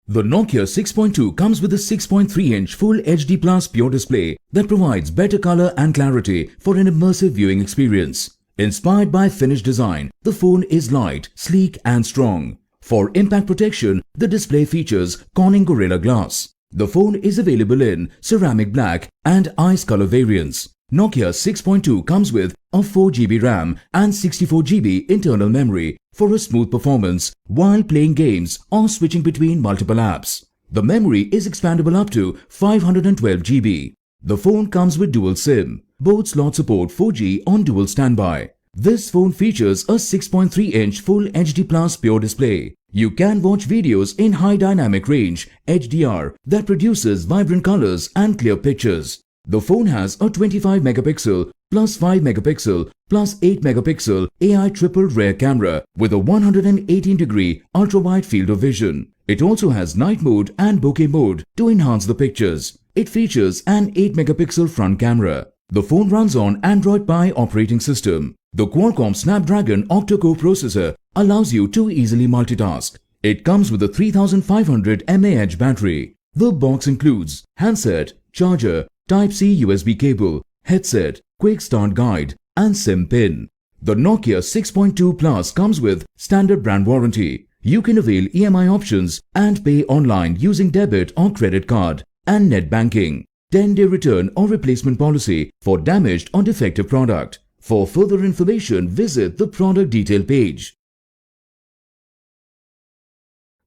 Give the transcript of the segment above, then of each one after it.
The Nokia 6.2 comes with a 6.3-inch Full HD Plus Pure display that provides better color and clarity for an immersive viewing experience. Inspired by Finnish design, the phone is light, sleek and strong. For impact protection, the display features Corning Gorilla Glass. The phone is available in ceramic black and ice color variants. Nokia 6.2 comes with a 4GB RAM and 64GB internal memory for a smooth performance while playing games or switching between multiple apps. The memory is expandable up to 512GB. The phone comes with dual SIM. Both slots support 4G on dual standby. This phone features a 6.3-inch Full HD Plus Pure display. You can watch videos in high dynamic range HDR that produces vibrant colors and clear pictures. The phone has a 25 megapixel plus 5 megapixel plus 8 megapixel AI triple rear camera with a 118-degree ultra-wide field of vision. It also has night mode and bokeh mode to enhance the pictures. It features an 8 megapixel front camera. The phone runs on Android Pie operating system. The Qualcomm Snapdragon octa-core processor allows you to easily multitask. It comes with a 3500 mAh battery. The box includes handset, charger, Type-C USB cable, headset, quick start guide and SIM pin. The Nokia 6.2 Plus comes with standard brand warranty. You can avail EMI options and pay online using debit or credit card and net banking. 10-day return or replacement policy for damaged or defective product. For further information, visit the product detail page.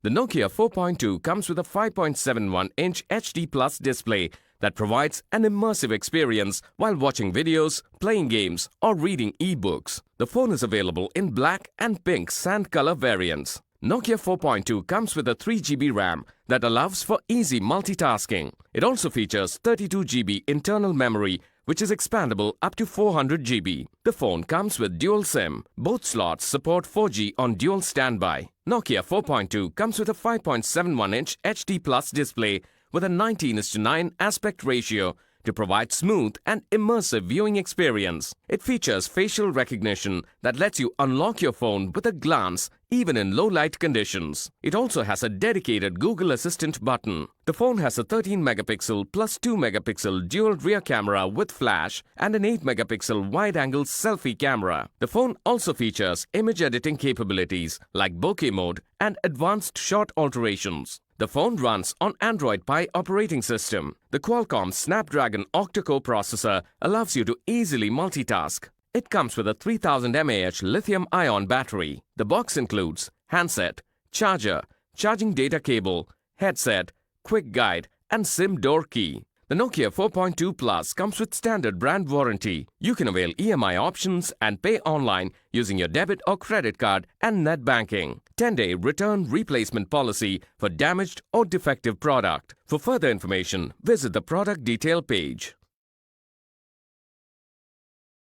The Nokia 4.2 comes with a 5.71-inch HD Plus display that provides an immersive experience while watching videos, playing games or reading e-books. The phone is available in black and pink sand color variants. Nokia 4.2 comes with a 3GB RAM that allows for easy multitasking. It also features 32GB internal memory which is expandable up to 400GB. The phone comes with dual SIM. Both slots support 4G on dual standby. Nokia 4.2 comes with a 5.71-inch HD Plus display with a 19:9 aspect ratio to provide smooth and immersive viewing experience. It features facial recognition that lets you unlock your phone with a glance even in low light conditions. It also has a dedicated Google Assistant button. The phone has a 13-megapixel plus 2-megapixel dual rear camera with flash and an 8-megapixel wide-angle selfie camera. The phone also features image editing capabilities like bokeh mode and advanced shot alterations. The phone runs on Android Pie operating system. The Qualcomm Snapdragon octa-core processor allows you to easily multitask. It comes with a 3000 mAh lithium-ion battery. The box includes handset, charger, charging data cable, headset, quick guide and SIM door key. The Nokia 4.2 Plus comes with standard brand warranty. You can avail EMI options and pay online using your debit or credit card and net banking. 10-day return replacement policy for damaged or defective product. For further information, visit the product detail page.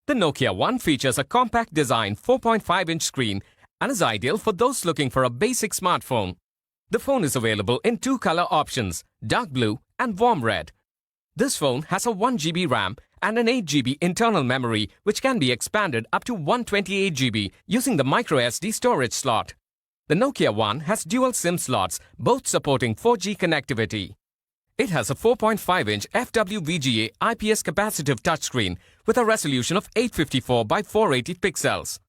The Nokia One features a compact design 4.5-inch screen and is ideal for those looking for a basic smartphone. The phone is available in two color options, dark blue and warm red. This phone has a 1GB RAM and an 8GB internal memory which can be expanded up to 128GB using the microSD storage slot. The Nokia One has dual SIM slots, both supporting 4G connectivity. It has a 4.5-inch FWVGA IPS capacitive touchscreen with a resolution of 854 by 480 pixels.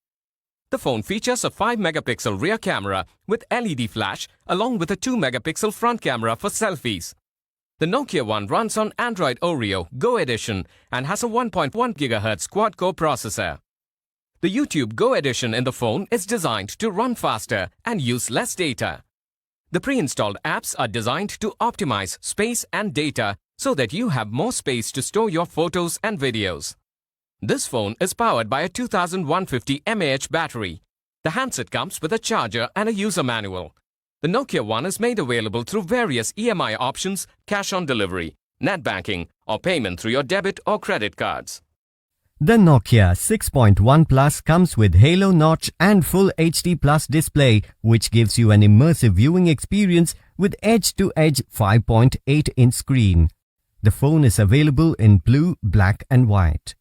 The phone features a 5-megapixel rear camera with LED flash along with a 2-megapixel front camera for selfies. The Nokia One runs on Android Oreo Go Edition and has a 1.1 GHz quad-core processor. The YouTube Go Edition in the phone is designed to run faster and use less data. The pre-installed apps are designed to optimize space and data so that you have more space to store your photos and videos. This phone is powered by a 2150 mAh battery. The handset comes with a charger and a user manual. The Nokia One is made available through various EMI options, cash on delivery, net banking, or payment through your debit or credit cards. The Nokia 6.1 Plus comes with Halo notch and Full HD Plus display, which gives you an immersive viewing experience with edge-to-edge 5.8-inch screen. The phone is available in blue, black and white.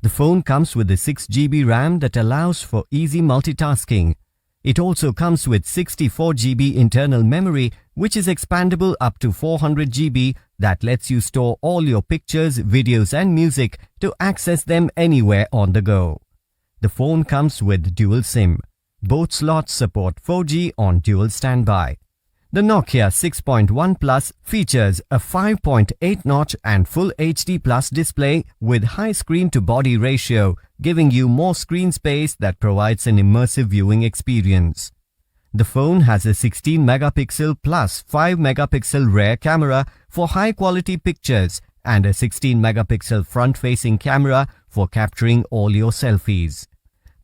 The phone comes with a 6GB RAM that allows for easy multitasking. It also comes with 64GB internal memory which is expandable up to 400 GB that lets you store all your pictures, videos and music to access them anywhere on the go. The phone comes with dual SIM. Both slots support 4G on dual standby. The Nokia 6.1 Plus features a 5.8-notch and Full HD Plus display with high screen-to-body ratio, giving you more screen space that provides an immersive viewing experience. The phone has a 16-megapixel plus 5-megapixel rear camera for high-quality pictures and a 16-megapixel front-facing camera for capturing all your selfies.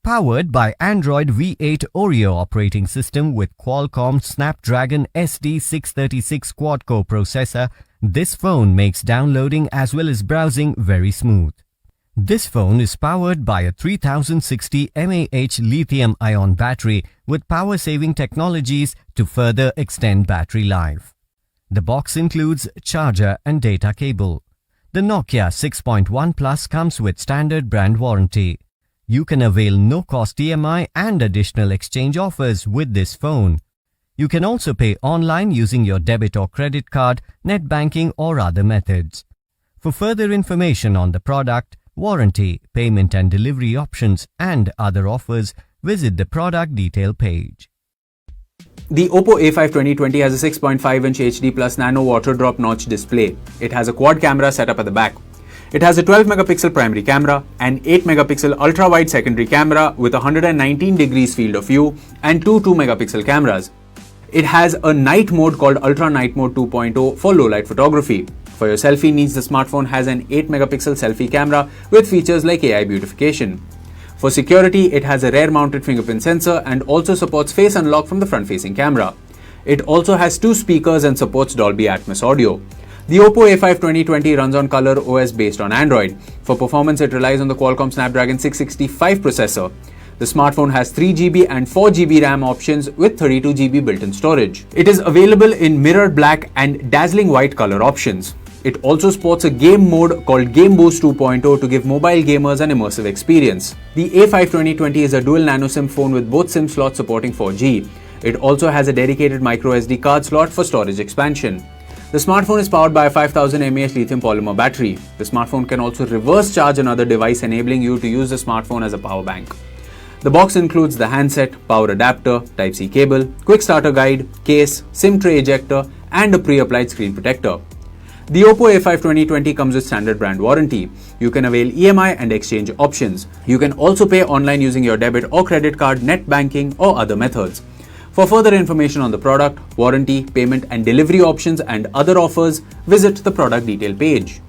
Powered by Android V8 Oreo operating system with Qualcomm Snapdragon SD636 quad-core processor, this phone makes downloading as well as browsing very smooth. This phone is powered by a 3060 mAh lithium-ion battery with power-saving technologies to further extend battery life. The box includes charger and data cable. The Nokia 6.1 Plus comes with standard brand warranty. You can avail no-cost EMI and additional exchange offers with this phone. You can also pay online using your debit or credit card, net banking or other methods. For further information on the product, warranty, payment and delivery options and other offers, visit the product detail page. The Oppo A5 2020 has a 6.5-inch HD Plus Nano water drop notch display. It has a quad camera setup at the back. It has a 12-megapixel primary camera, an 8-megapixel ultra-wide secondary camera with a 119 degrees field of view and two 2-megapixel cameras. It has a night mode called Ultra Night Mode 2.0 for low-light photography. For your selfie needs, the smartphone has an 8-megapixel selfie camera with features like AI beautification. For security, it has a rear-mounted fingerprint sensor and also supports face unlock from the front-facing camera. It also has two speakers and supports Dolby Atmos audio. The Oppo A5 2020 runs on Color OS based on Android. For performance, it relies on the Qualcomm Snapdragon 665 processor. The smartphone has 3GB and 4GB RAM options with 32GB built-in storage. It is available in mirrored black and dazzling white color options. It also sports a game mode called Game Boost 2.0 to give mobile gamers an immersive experience. The A5 2020 is a dual nano SIM phone with both SIM slots supporting 4G. It also has a dedicated microSD card slot for storage expansion. The smartphone is powered by a 5000 mAh lithium polymer battery. The smartphone can also reverse charge another device, enabling you to use the smartphone as a power bank. The box includes the handset, power adapter, Type-C cable, quick starter guide, case, SIM tray ejector, and a pre-applied screen protector. The Oppo A5 2020 comes with standard brand warranty. You can avail EMI and exchange options. You can also pay online using your debit or credit card, net banking, or other methods. For further information on the product, warranty, payment and delivery options and other offers, visit the product detail page.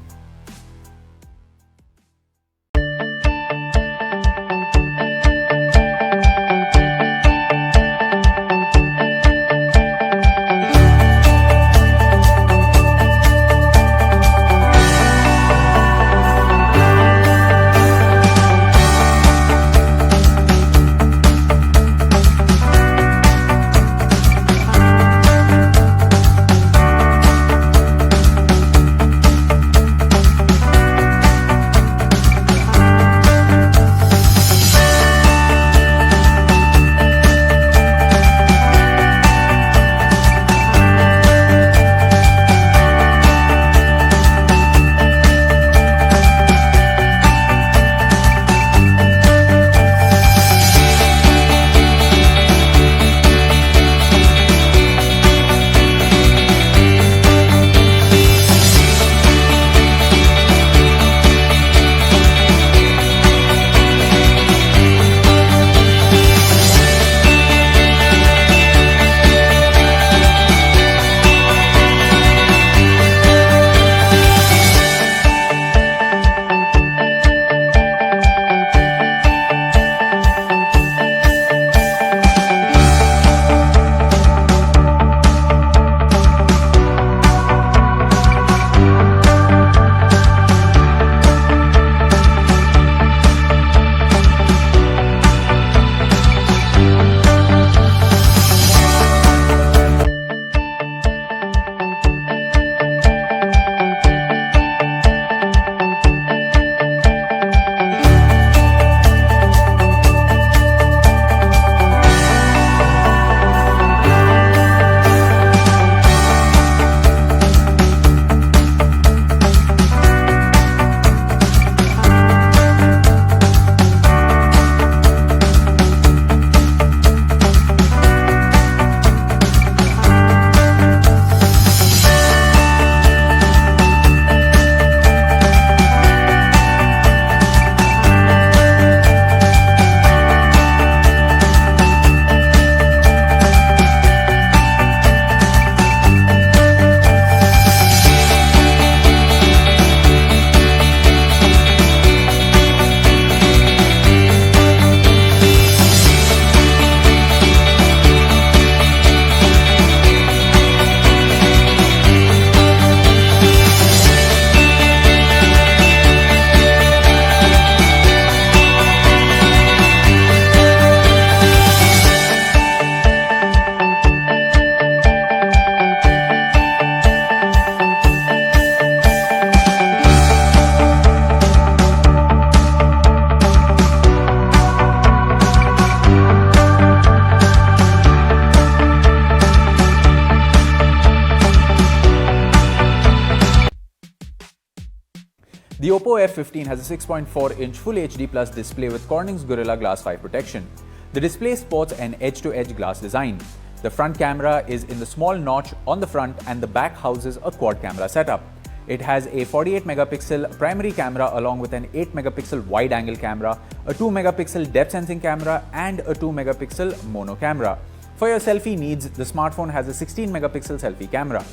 The Oppo F15 has a 6.4-inch Full HD Plus display with Corning's Gorilla Glass 5 protection. The display sports an edge-to-edge glass design. The front camera is in the small notch on the front and the back houses a quad camera setup. It has a 48-megapixel primary camera along with an 8-megapixel wide-angle camera, a 2-megapixel depth sensing camera and a 2-megapixel mono camera. For your selfie needs, the smartphone has a 16-megapixel selfie camera.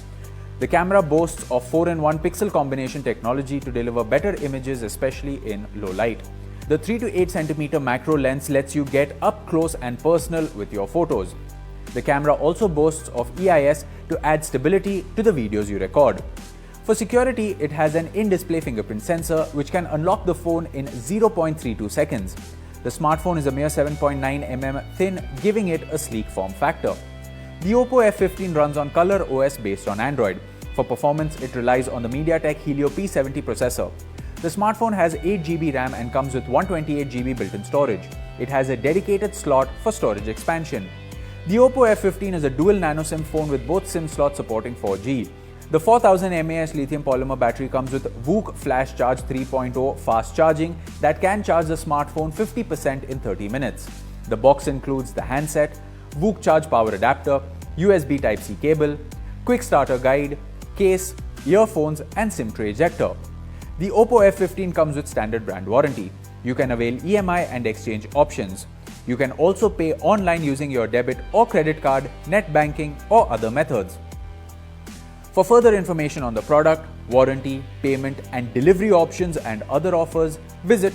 The camera boasts of 4-in-1 pixel combination technology to deliver better images, especially in low light. The 3 to 8 cm macro lens lets you get up close and personal with your photos. The camera also boasts of EIS to add stability to the videos you record. For security, it has an in-display fingerprint sensor which can unlock the phone in 0.32 seconds. The smartphone is a mere 7.9 mm thin, giving it a sleek form factor. The Oppo F15 runs on Color OS based on Android. For performance, it relies on the MediaTek Helio P70 processor. The smartphone has 8GB RAM and comes with 128GB built-in storage. It has a dedicated slot for storage expansion. The Oppo F15 is a dual nano SIM phone with both SIM slots supporting 4G. The 4000 mAh lithium polymer battery comes with VOOC Flash Charge 3.0 fast charging that can charge the smartphone 50% in 30 minutes. The box includes the handset, VOOC charge power adapter, USB Type-C cable, quick starter guide, case, earphones and SIM tray ejector. The Oppo F15 comes with standard brand warranty. You can avail EMI and exchange options. You can also pay online using your debit or credit card, net banking or other methods. For further information on the product, warranty, payment and delivery options and other offers, visit